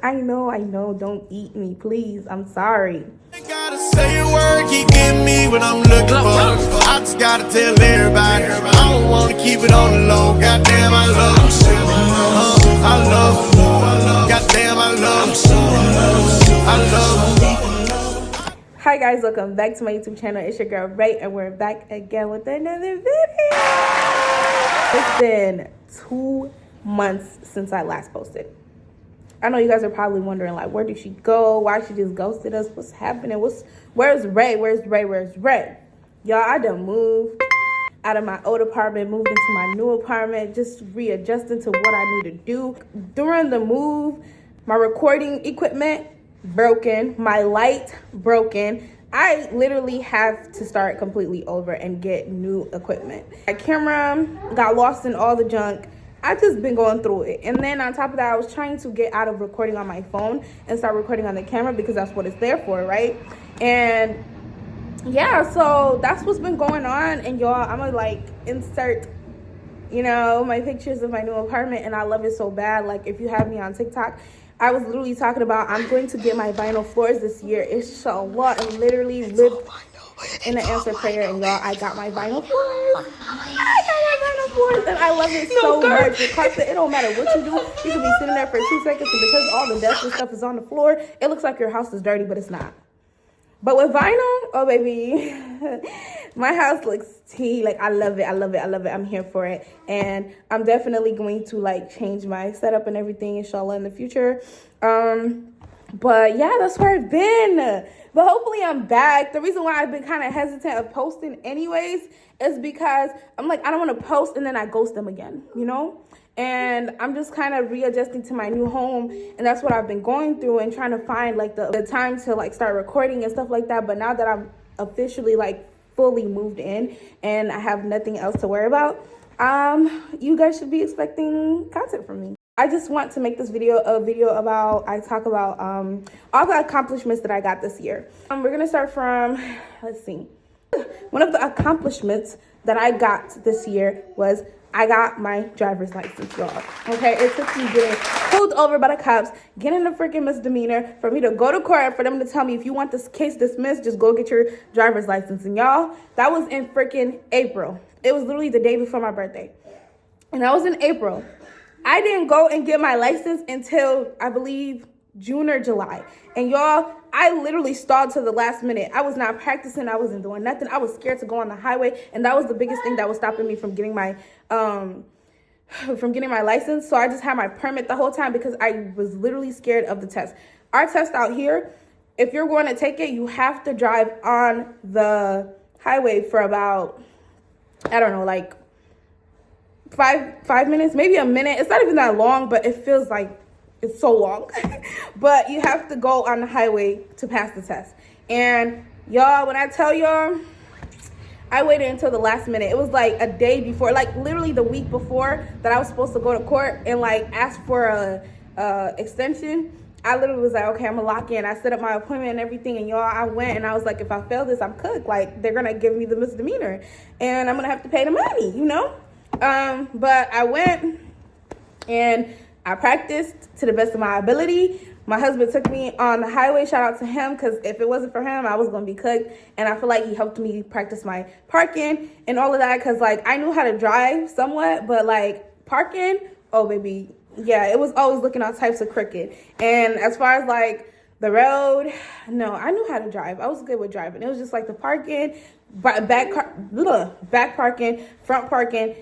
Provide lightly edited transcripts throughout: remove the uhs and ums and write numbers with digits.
I know, don't eat me, please. I'm sorry. I gotta say a word, keep getting me what I'm looking for. I just gotta tell everybody, I don't wanna keep it on the low. Goddamn, I love you. I love you. Goddamn, I love you. I love you. Hi guys, welcome back to my YouTube channel. It's your girl Ray, and we're back again with another video. It's been 2 months since I last posted. I know you guys are probably wondering, like, where did she go? Why she just ghosted us? What's happening? Where's Ray? Where's Ray? Y'all, I done moved out of my old apartment, moved into my new apartment, just readjusting to what I need to do. During the move, my recording equipment broken, my light broken. I literally have to start completely over and get new equipment. My camera got lost in all the junk. I've just been going through it. And then on top of that, I was trying to get out of recording on my phone and start recording on the camera because that's what it's there for, right? And yeah, so that's what's been going on. And y'all, I'm gonna like insert, my pictures of my new apartment, and I love it so bad. Like, if you have me on TikTok, I was literally talking about I'm going to get my vinyl floors this year. Inshallah, and literally lived in an answer prayer, and y'all, I got my vinyl floors. And I love it so much. The carpet, it don't matter what you do. You can be sitting there for 2 seconds, and because all the dust and stuff is on the floor, it looks like your house is dirty, but it's not. But with vinyl, oh baby, my house looks tea. Like, I love it. I'm here for it. And I'm definitely going to like change my setup and everything, inshallah, in the future. But yeah, that's where I've been. But hopefully I'm back. The reason why I've been kind of hesitant of posting anyways is because I'm like, I don't want to post and then I ghost them again, And I'm just kind of readjusting to my new home, and that's what I've been going through and trying to find like the time to like start recording and stuff like that. But now that I'm officially like fully moved in and I have nothing else to worry about, you guys should be expecting content from me. I just want to make this video about, I talk about all the accomplishments that I got this year. We're gonna start from, let's see. One of the accomplishments that I got this year was I got my driver's license, y'all. Okay, it took me getting pulled over by the cops, getting a freaking misdemeanor, for me to go to court, for them to tell me, if you want this case dismissed, just go get your driver's license. And y'all, that was in freaking April. It was literally the day before my birthday. And that was in April. I didn't go and get my license until, I believe, June or July. And y'all, I literally stalled to the last minute. I was not practicing. I wasn't doing nothing. I was scared to go on the highway. And that was the biggest thing that was stopping me from getting my license. So I just had my permit the whole time because I was literally scared of the test. Our test out here, if you're going to take it, you have to drive on the highway for about, I don't know, like five minutes, maybe a minute. It's not even that long, but it feels like it's so long. But you have to go on the highway to pass the test. And y'all, when I tell y'all, I waited until the last minute. It was like a day before, like literally the week before that I was supposed to go to court and like ask for a extension. I literally was like, okay, I'm gonna lock in. I set up my appointment and everything, and y'all, I went and I was like, if I fail this, I'm cooked. Like, they're gonna give me the misdemeanor and I'm gonna have to pay the money, But I went and I practiced to the best of my ability. My husband took me on the highway. Shout out to him, because if it wasn't for him, I was going to be cooked. And I feel like he helped me practice my parking and all of that, because like I knew how to drive somewhat, but like parking, oh baby, yeah, it was always looking all types of crooked. And as far as like the road, no, I knew how to drive. I was good with driving. It was just like the parking, back parking, front parking,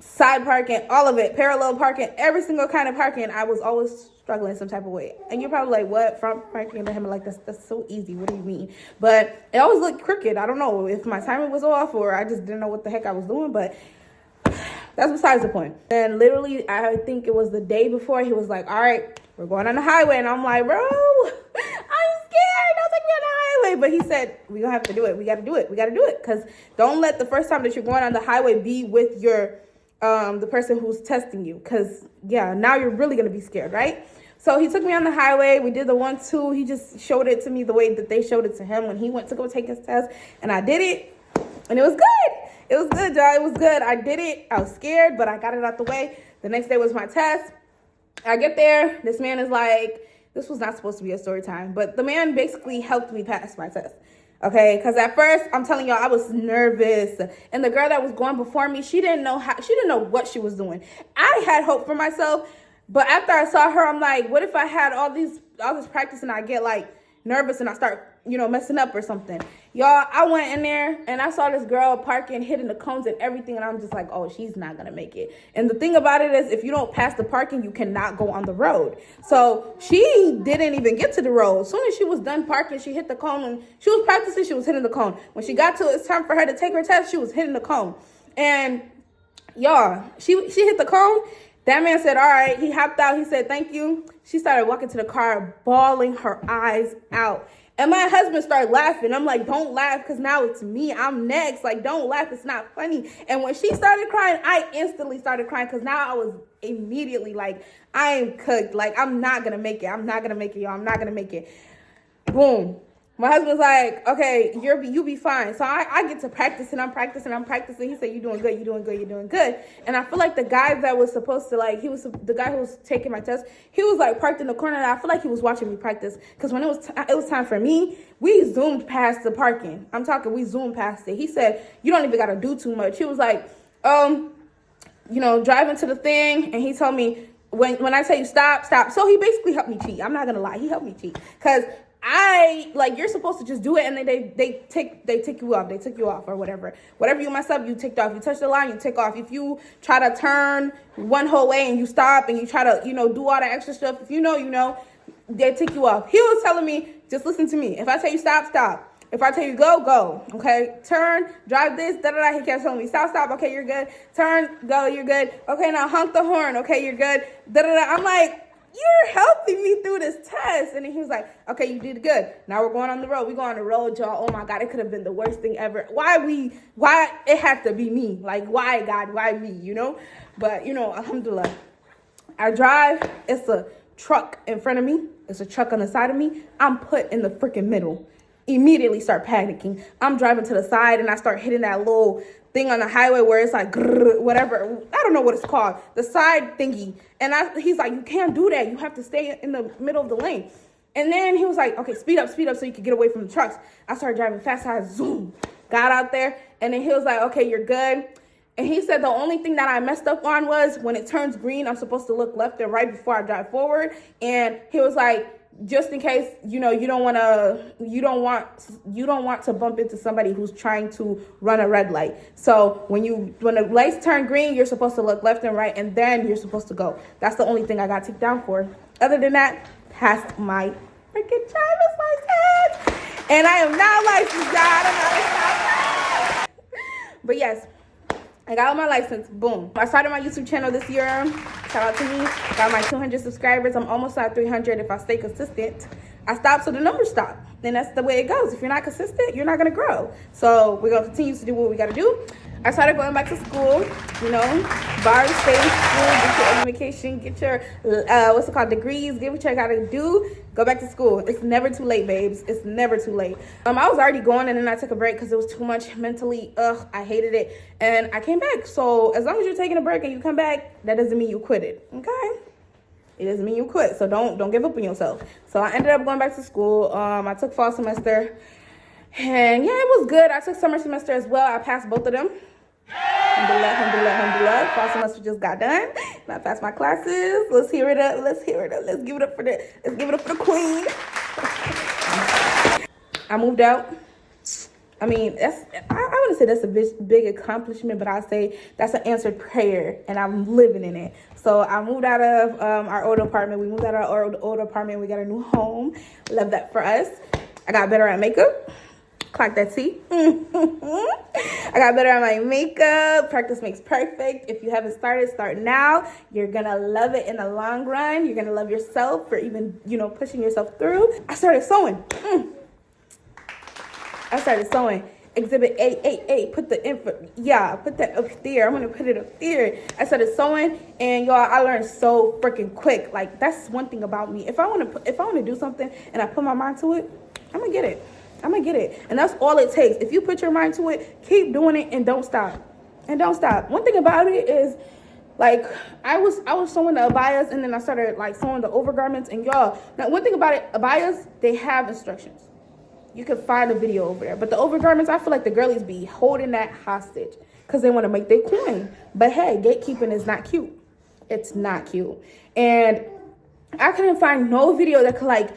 side parking, all of it, parallel parking, every single kind of parking. I was always struggling some type of way. And you're probably like, what? Front parking? And I'm like, that's so easy. What do you mean? But it always looked crooked. I don't know if my timing was off or I just didn't know what the heck I was doing, but that's besides the point. And literally, I think it was the day before, he was like, all right, we're going on the highway. And I'm like, bro, I'm scared. Don't take me on the highway. But he said, we're going to have to do it. We got to do it. We got to do it. Because don't let the first time that you're going on the highway be with your the person who's testing you, because yeah, now you're really gonna be scared, right? So he took me on the highway. We did the 1-2. He just showed it to me the way that they showed it to him when he went to go take his test, and I did it, and it was good. It was good, y'all. It was good. I did it. I was scared, but I got it out the way. The next day was my test. I get there. This man is like, this was not supposed to be a story time, but the man basically helped me pass my test. Okay, because at first, I'm telling y'all, I was nervous. And the girl that was going before me, she didn't know what she was doing. I had hope for myself, but after I saw her, I'm like, what if I had all this practice and I get like nervous and I start, messing up or something? Y'all, I went in there and I saw this girl parking, hitting the cones and everything, and I'm just like, oh, she's not gonna make it. And the thing about it is, if you don't pass the parking, you cannot go on the road. So she didn't even get to the road. As soon as she was done parking, she hit the cone. And she was practicing, she was hitting the cone. When she got to it's time for her to take her test, she was hitting the cone. And y'all, she hit the cone. That man said, all right. He hopped out. He said, thank you. She started walking to the car, bawling her eyes out. And my husband started laughing. I'm like, don't laugh, because now it's me. I'm next. Like, don't laugh. It's not funny. And when she started crying, I instantly started crying, because now I was immediately like, I am cooked. Like, I'm not going to make it. I'm not going to make it, y'all. I'm not going to make it. Boom. My husband's like, okay, you be fine. So I get to practice, and I'm practicing. He said, you're doing good, you're doing good, you're doing good. And I feel like the guy that was supposed to, like, the guy who was taking my test, he was, like, parked in the corner, and I feel like he was watching me practice. Because when it was time for me, we zoomed past the parking. We zoomed past it. He said, you don't even got to do too much. He was like, drive into the thing. And he told me, when I tell you stop. So he basically helped me cheat. I'm not going to lie. He helped me cheat. Because you're supposed to just do it, and then they take you off. They took you off or whatever. Whatever you mess up, you ticked off. You touch the line, you tick off. If you try to turn one whole way and you stop and you try to, do all the extra stuff, if you know, they tick you off. He was telling me, just listen to me. If I tell you stop, stop. If I tell you go, go. Okay? Turn, drive this, da-da-da. He kept telling me, stop, okay, you're good. Turn, go, you're good. Okay, now honk the horn. Okay, you're good. Da-da-da. I'm like, you're helping me through this test. And then he was like, okay, you did good. Now we're going on the road. We go on the road, y'all. Oh my God, it could have been the worst thing ever. Why it had to be me? Like, why, God, why me, But, alhamdulillah. I drive, it's a truck in front of me. It's a truck on the side of me. I'm put in the freaking middle. Immediately start panicking. I'm driving to the side and I start hitting that little thing on the highway where it's like grrr, whatever. I don't know what it's called. The side thingy. And he's like, you can't do that. You have to stay in the middle of the lane. And then he was like, okay, speed up so you can get away from the trucks. I started driving fast. I zoom, got out there. And then he was like, okay, you're good. And he said the only thing that I messed up on was when it turns green, I'm supposed to look left and right before I drive forward. And he was like, just in case, you don't want to bump into somebody who's trying to run a red light. So when the lights turn green, you're supposed to look left and right, and then you're supposed to go. That's the only thing I got ticked down for. Other than that, passed my freaking driver's license. And I am now licensed, God. But yes, I got my license. Boom. I started my YouTube channel this year. Shout out to me. Got my 200 subscribers. I'm almost at 300 if I stay consistent. I stopped so the numbers stop. And that's the way it goes. If you're not consistent, you're not going to grow. So we're going to continue to do what we got to do. I started going back to school, bars, stay in school, get your education, get your, degrees, get what you got to do, go back to school. It's never too late, babes. It's never too late. I was already going, and then I took a break because it was too much mentally. I hated it. And I came back. So as long as you're taking a break and you come back, that doesn't mean you quit it, okay? It doesn't mean you quit. So don't give up on yourself. So I ended up going back to school. I took fall semester. And yeah, it was good. I took summer semester as well. I passed both of them. Alhamdulillah. Fall semester just got done. And I passed my classes. Let's hear it up. Let's give it up for the queen. I moved out. I mean, I wouldn't say that's a big accomplishment, but I'll say that's an answered prayer, and I'm living in it. So I moved out of our old apartment. We moved out of our old apartment. We got a new home. Love that for us. I got better at makeup. Clock that T. I got better at my makeup. Practice makes perfect. If you haven't started, start now. You're going to love it in the long run. You're going to love yourself for even, pushing yourself through. I started sewing. Exhibit 888. Put that up there. I'm going to put it up there. I started sewing, and y'all, I learned so freaking quick. Like, that's one thing about me. If I want to do something and I put my mind to it, I'm going to get it. And that's all it takes. If you put your mind to it, keep doing it and don't stop. One thing about it is Like I was sewing the abayas, and then I started like sewing the overgarments. And y'all, now one thing about it, abayas, they have instructions. You can find a video over there. But the overgarments, I feel like the girlies be holding that hostage because they want to make their coin. But hey, gatekeeping is not cute. It's not cute. And I couldn't find no video that could like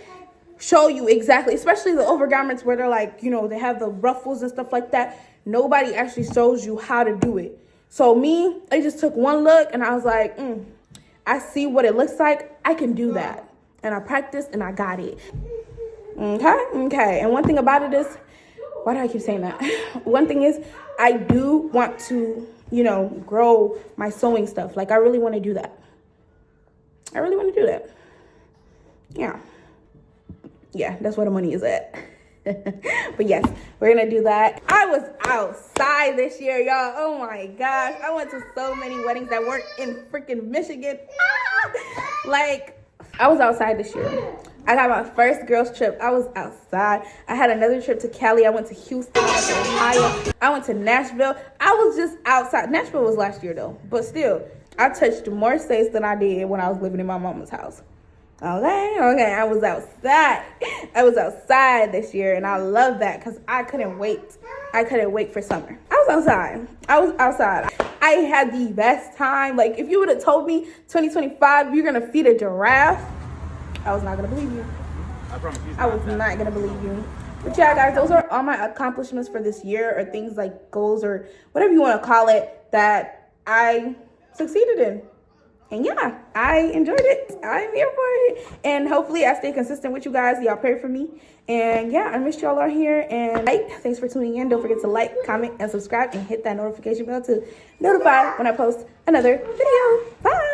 show you exactly, especially the overgarments where they're like, you know, they have the ruffles and stuff like that. Nobody actually shows you how to do it. So me, I just took one look and I was like, I see what it looks like. I can do that. And I practiced and I got it. Okay. And one thing about it is, why do I keep saying that? One thing is, I do want to, you know, grow my sewing stuff. Like, I really want to do that. Yeah, that's where the money is at. But yes, we're gonna do that. I was outside this year, y'all. Oh my gosh, I went to so many weddings that weren't in freaking Michigan. Like, I was outside this year. I got my first girls trip. I was outside. I had another trip to Cali. I went to Houston. I went to Ohio. I went to Nashville. I was just outside. Nashville was last year though, but still, I touched more states than I did when I was living in my mama's house. Okay, I was outside. I was outside this year, and I love that because I couldn't wait. I couldn't wait for summer. I was outside. I had the best time. Like, if you would have told me 2025, you're going to feed a giraffe, I was not going to believe you. I was not going to believe you. But yeah, guys, those are all my accomplishments for this year, or things like goals or whatever you want to call it that I succeeded in. And yeah, I enjoyed it. I'm here for it. And hopefully I stay consistent with you guys. Y'all pray for me. And yeah, I missed y'all out here. And thanks for tuning in. Don't forget to like, comment, and subscribe, and hit that notification bell to notify when I post another video. Bye.